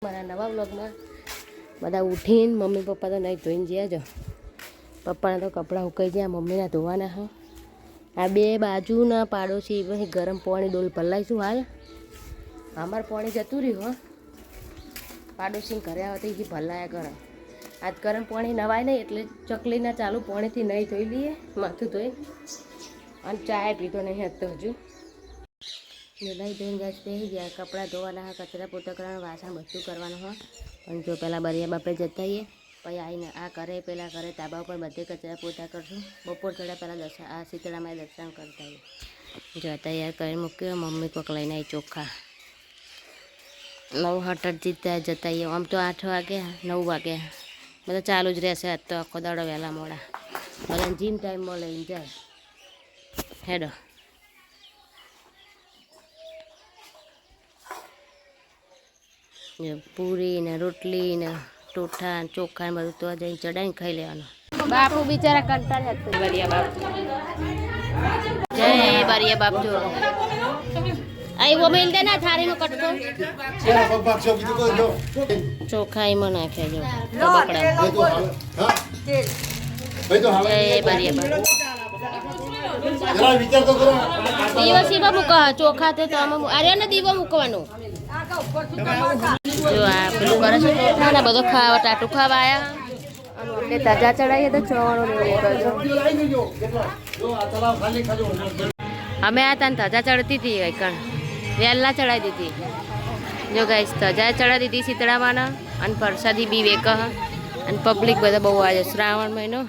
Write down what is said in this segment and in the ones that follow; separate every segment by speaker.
Speaker 1: મારા નવા વ્લોગમાં બધા ઉઠીને મમ્મી પપ્પા તો નહીં ધોઈને જ્યાં જો પપ્પાના તો કપડાં સુકાઈ ગયા, મમ્મીના ધોવાના હા. આ બે બાજુના પાડોશી પછી ગરમ પાણી ડોલ પલાવીશું. હાલ અમારે પાણી જતું રહ્યું હો, પાડોશીને ઘરે આવતી જે ભલાયા કરે. આજ ગરમ પાણી નવાય નહીં એટલે ચકલીના ચાલુ પાણીથી નહીં ધોઈ લઈએ, માથું ધોઈ અને ચાય પીતો નહીં હતો હજુ. નહીં ધોઈને ગેસ બેસી ગયા, કપડાં ધોવાના હા, કચરા પોતા કરવાના, વાસણ બધું કરવાનું હોય. પણ જો પહેલાં બરિયા બાપે જતા આવીએ, પછી આવીને આ કરે પેલા કરે, તાબા ઉપર બધે કચરા પોતા કરશું. બપોર ચડ્યા પહેલાં આ શીતળામાં દર્શન કરતા આવીએ. જો તૈયાર કરીને મૂક્યો, મમ્મી કોક લઈને આવી ચોખ્ખા 9:08 જતા આવીએ. આમ તો 8 વાગ્યા 9 વાગ્યા બધા ચાલુ જ રહેશે. આજ તો આખો દાડો વહેલા મોડા બધા જીમ ટાઈમમાં લઈને જાય. હેડો પૂરી ને રોટલી ને ટોઠા ને ચોખા ને બધું તો જઈને ચડાવીને ખાઈ લેવાનું. બાપુ બિચારા કંટાળ્યા હતું. બરિયા બાપ જય બરિયા બાપ. જો આવો મેલ દે ના થાળીમાં કટકો ચોખા એમાં નાખ્યા. જો બકડા જય બરિયા બાપ. દિવસી મૂકવા ચોખા તે તો અરે ને દીવો મૂકવાનું. જો આ પેલું કરે છે ચોખા ને બધો ખાવા ટાટું ખાવા આવ્યા. અમને તાજા ચડાવીએ તો ચોવાણું અમે આ તને તાજા ચડતી હતી કણ વહેલા ચડાવી દીધી. જો ગાઈસ તાજા ચડાવી દીધી શીતળામાં અને પ્રસાદી બી વેક અને પબ્લિક બધા બહુ આવે. શ્રાવણ મહિનો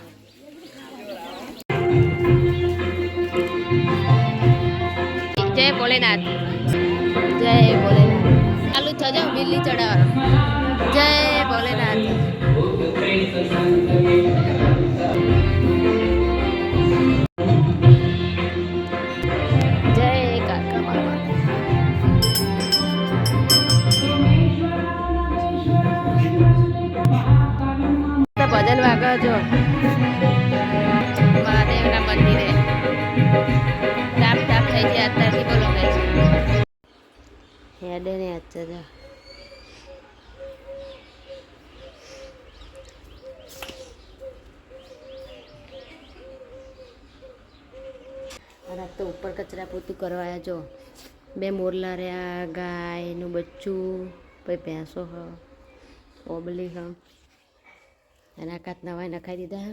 Speaker 1: જય ભોલેનાથ જય ભોલેનાથ. ચાલુ થજો બિલ્લી ચડાવવાનો. જય ભોલેનાથ. જય કાકા મામા. ભજન વાગે જો મહાદેવના મંદિરે તાપ તાપ થઈ ગયા અત્યારથી. બોલો હેડે ને અત્યારે રાત તો ઉપર કચરા પોતું કરવાયા. જો 2 મોરલા રહ્યા, ગાયનું બચ્ચું, પછી ભેંસો હ, ઓબલી હ, એના કાત નવાય નખાઈ દીધા.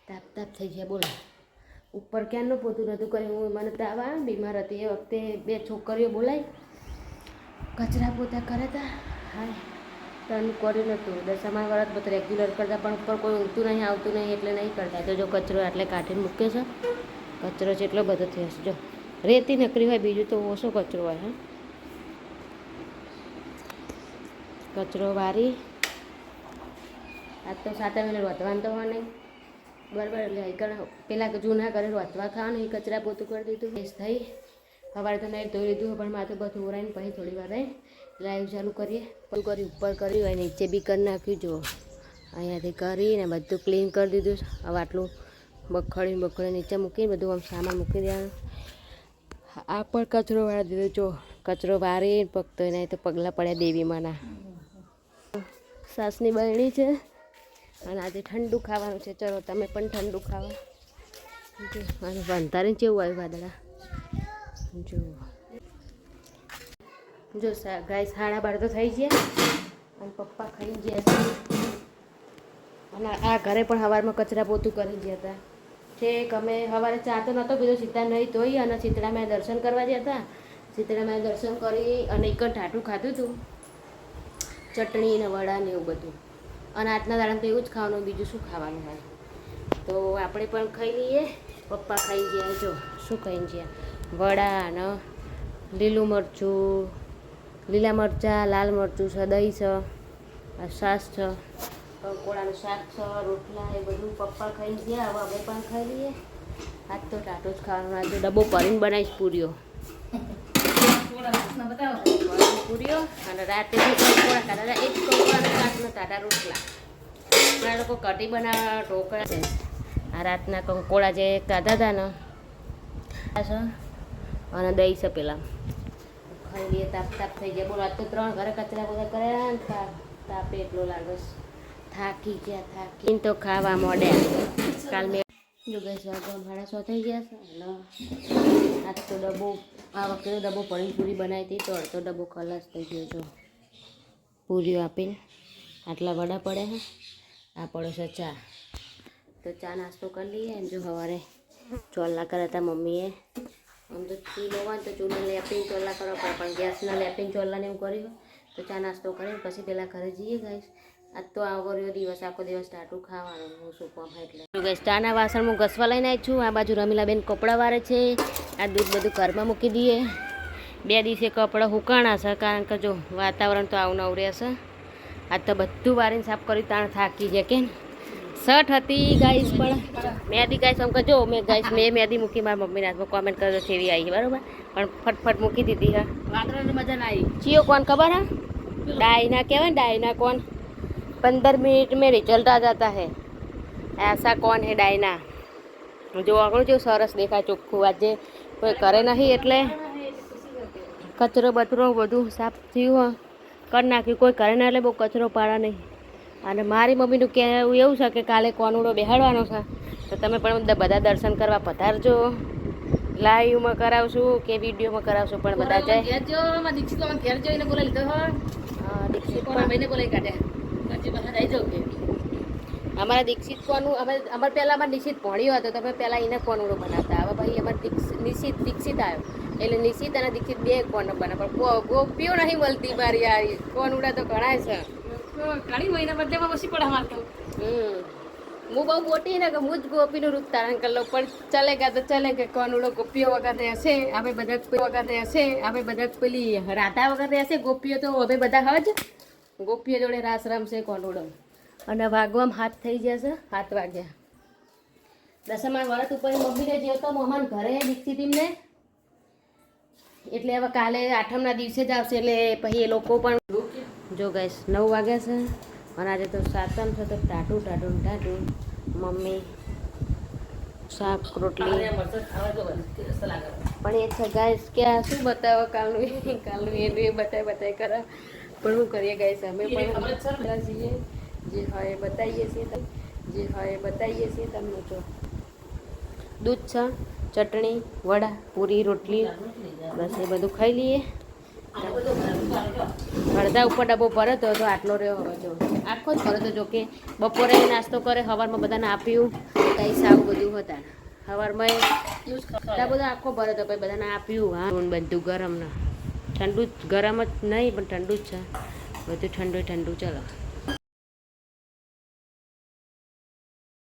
Speaker 1: તાપ તાપ થઈ ગયા. બોલો ઉપર ક્યાંનું પોતું નહોતું કર્યું. મને તાવ આવે, બીમાર હતી એ વખતે 2 છોકરીઓ બોલાવી કચરા પોતા કર્યા હતા. હા તનું કર્યું નહોતું. દશામાં વરસ બધું રેગ્યુલર કરતા પણ ઉપર કોઈ ઊંઘતું નહીં, આવતું નહીં એટલે નહીં કરતા. તો જો કચરો આટલે કાઢીને મૂકે છે. કચરો જેટલો બધો થયો છે. જો રેતી નકરી હોય, બીજું તો ઓછો કચરો હોય. હા કચરો વારી આજ તો 7 મહિને રોધવાનું તો હોય નહીં બરાબર. એટલે પેલા જૂના ઘરે રોધવા ખાવાનું એ કચરા પોતું કરી દીધું. ફ્રેશ થઈ સવારે તો નહીં ધોઈ લીધું પણ માથું બધું ઓરાઈને પછી થોડી વાર રહી લાઈવ ચાલુ કરીએ. કરી ઉપર કર્યું હોય, નીચે બી કરી નાખ્યું. જુઓ અહીંયાથી કરીને બધું ક્લીન કરી દીધું. હવે આટલું બખડી નીચે મૂકીને બધું આમ સામાન મૂકી દેવાનું. આ પણ કચરો વાળી દીધો. જો કચરો વારીને પગતો નહીં તો પગલાં પડ્યા દેવીમાંના. સાસની બરણી છે અને આજે ઠંડુ ખાવાનું છે. ચલો તમે પણ ઠંડુ ખાવા. અને વંધારીને કેવું આવ્યું વાદળા. જો ગાય 12:30 તો થઈ ગયા અને પપ્પા ખાઈ ગયા છે. અને આ ઘરે પણ સવારમાં કચરા પોતું કરી ગયા હતા. ઠીક અમે સવારે ચા તો નહોતો પીધો, સીધા નહીં ધોઈ અને શીતળામાં દર્શન કરવા ગયા હતા. શીતળામાં દર્શન કરી અને એક ટાટું ખાધું હતું, ચટણી ને વડા ને એવું બધું. અને આજના દાડા તો એવું જ ખાવાનું, બીજું શું ખાવાનું હોય. તો આપણે પણ ખાઈ લઈએ. પપ્પા ખાઈ ગયા. જો શું ખાઈને ગયા, વડા ને લીલું મરચું, લીલા મરચાં, લાલ મરચું છે, દહીં છે, છાશ છે, કંકોડાનું શાક છે, રોટલા એ બધું પપ્પા ખાઈ ગયા. હવે અમે પણ ખાઈ લઈએ. આજ તો ટાટો જ ખાવાનું. આજે ડબ્બો ભરીને બનાવીશ પૂરીઓ પૂરીઓ અને રાતે કંકોડા ખાધા. એક કંકોડાના શાકના ટાટા રોટલા. ઘણા લોકો કઢી બનાવવા ઢોકળા છે. આ રાતના કંકોડા જે ખાધા હતા ને અને દહીં છે પેલા ખાઈ લઈએ. તાપ થઈ જાય. બોલો આજ તો 3 ઘરે કચરા બધા કર્યા ને તાપે એટલો લાગે છે. થાકી તો ખાવા મોડ્યા. કાલ મેં જો ગેસ વાગવા 6:30 થઈ ગયા છે. અને આજ તો ડબ્બો આ વખતે ડબ્બો પાણીપુરી બનાવી હતી તો અડધો ડબ્બો ખલાસ થઈ ગયો. જો પૂરીઓ આપીને આટલા વડા પડે છે. આ પડે છે ચા. તો ચા નાસ્તો કરી લઈએ. અને જો સવારે ચોલા કર્યા હતા મમ્મીએ. આમ તો ચૂલો હોય તો ચૂલો લેપીને ચોલા કરવા પડે, પણ ગેસના લેપીને ચોલાને એવું કર્યું તો ચા નાસ્તો કરીને પછી પહેલાં ઘરે જઈએ ગાઈસ. આજ તો આવો રહ્યો દિવસ, આખો દિવસ ટાટું ખાવાનું હું શું કહું એટલે ગાઈસ. ચાના વાસણ હું ઘસવા લઈને આવી છું. આ બાજુ રમીલાબેન કપડાં વારે છે. આ દૂધ બધું ઘરમાં મૂકી દઈએ. 2 દિવસે કપડાં હુકાણા છે, કારણ કે જો વાતાવરણ તો આવું નવું રહેશે. આજ તો બધું વારીને સાફ કરી તાણ થાકી જાય કે શર્ટ હતી ગાઈસ. પણ મેદી ગાઈસ આમ કે જો મેં મેદી મૂકી મારા મમ્મીના હાથમાં. કોમેન્ટ કરજો કેવી આવી બરાબર, પણ ફટફટ મૂકી દીધી. હા વાતાવરણ મજા ના આવી. ચિયો કોણ ખબર હા? ડાયના કહેવાય ને, ડાયના કોણ. 15 मिनट में रिजल्ट आ जाता है, ऐसा कौन है डायना. જો આગળ જો સરસ દેખાય ચોખ્ખું. આજે કોઈ કરે નહીં એટલે કચરો બચરો બધું સાફ થયું કરી નાખ્યું. કોઈ કરે ના એટલે બહુ કચરો પાડા નહીં. અને મારી મમ્મીનું કહેવું એવું છે કે કાલે કોનુડો બેહાડવાનો છે, તો તમે પણ બધા દર્શન કરવા પધારજો. લાઈવમાં કરાવશું કે વિડીયોમાં કરાવશું, પણ બધા જાય. દીક્ષિત બોલાવી કાઢ્યા. અમારા દીક્ષિત કોનું અમારે પહેલાં અમારે નિશિત ભણ્યો હતો, તમે પહેલાં એને કોનુડો બનાવતા. હવે ભાઈ અમારે દીક્ષિત આવ્યો એટલે નિશિત અને દીક્ષિત 2 કોનો બને, પણ ગોપીઓ નહીં મળતી મારી. યાર કોનુડા તો ઘણા છે. ઘણી મહિના બદલેમાં ઓછી પડે અમારે તો. હું બહુ મોટી ને કે હું જ ગોપીનું રૂપ ધારણ કરી લઉં, પણ ચલેગા તો ચલેગા. કોનુડો ગોપીઓ વખતે હશે, અમે બધા વખતે હશે, અમે બધા પેલી રાધા વખતે હશે. ગોપીઓ તો હવે બધા હજ ગોપીઓ જોડે રાસ રમશે કોનુડો. અને વાગવામાં 7 થઈ જશે. 7 વાગ્યા. દસમા વરત ઉપર મમ્મીને જેવતો મહેમાન ઘરે દીક્ષિત એમને, એટલે હવે કાલે 8મના દિવસે જ આવશે. એટલે પછી એ લોકો પણ જો ગાઈસ 9 વાગ્યા છે. અને આજે તો 7મ છે, તો ટાટું મમ્મી શાક રોટલી. પણ એ છે ગાઈસ કે આ શું બતાવો કાલનું એનું એ બતાવી કરે. પણ શું કરીએ ગાઈસ, અમે પણ છીએ. જે હોય એ બતાવીએ છીએ તમને. જો દૂધ છે, ચટણી, વડા, પૂરી, રોટલી, બસ એ બધું ખાઈ લઈએ. અડધા ઉપર ડબ્બો ભરે તો આટલો રહ્યો. હવે જો આખો જ ભરે તો. જો કે બપોરે નાસ્તો કરે, સવારમાં બધાને આપ્યું. કંઈ સાવ બધું હતા સવારમાં બધું આખો ભરે તો પછી બધાને આપ્યું. હા બધું ગરમ ને ઠંડુ. ગરમ જ નહીં પણ ઠંડુ જ છે બધું. ઠંડુ ચલો.